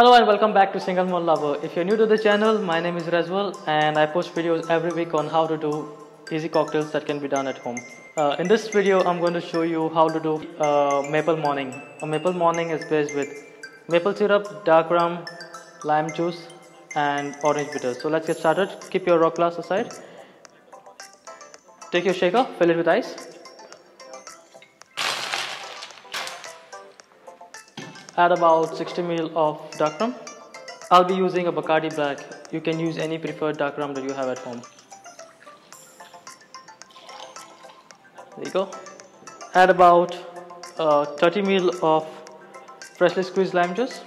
Hello and welcome back to Single Malt Lover. If you're new to the channel, my name is Razwal and I post videos every week on how to do easy cocktails that can be done at home. In this video, I'm going to show you how to do maple morning. A maple morning is based with maple syrup, dark rum, lime juice and orange bitters. So let's get started. Keep your rock glass aside. Take your shaker, fill it with ice. Add about 60 ml of dark rum. I'll be using a Bacardi Black. You can use any preferred dark rum that you have at home. There you go. Add about 30 ml of freshly squeezed lime juice.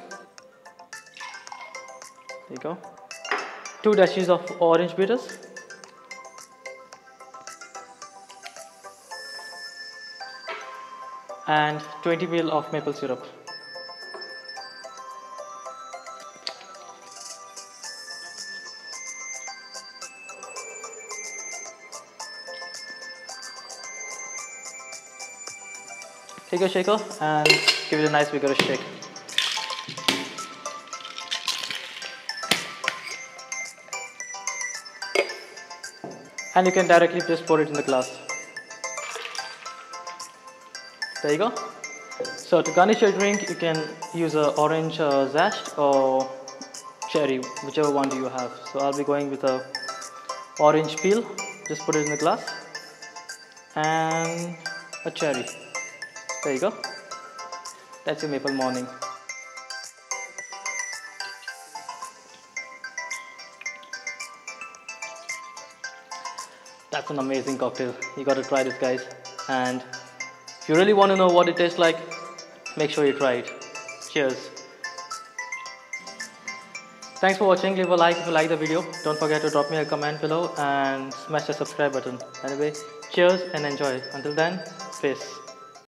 There you go. 2 dashes of orange bitters. And 20 ml of maple syrup. Take your shaker and give it a nice vigorous shake. And you can directly just pour it in the glass. There you go. So to garnish your drink, you can use an orange zest or cherry, whichever one do you have. So I'll be going with a orange peel. Just put it in the glass. And a cherry. There you go. That's your maple morning. That's an amazing cocktail. You gotta try this, guys. And if you really want to know what it tastes like, make sure you try it. Cheers. Thanks for watching. Leave a like if you like the video. Don't forget to drop me a comment below and smash the subscribe button. Anyway, cheers and enjoy. Until then, peace.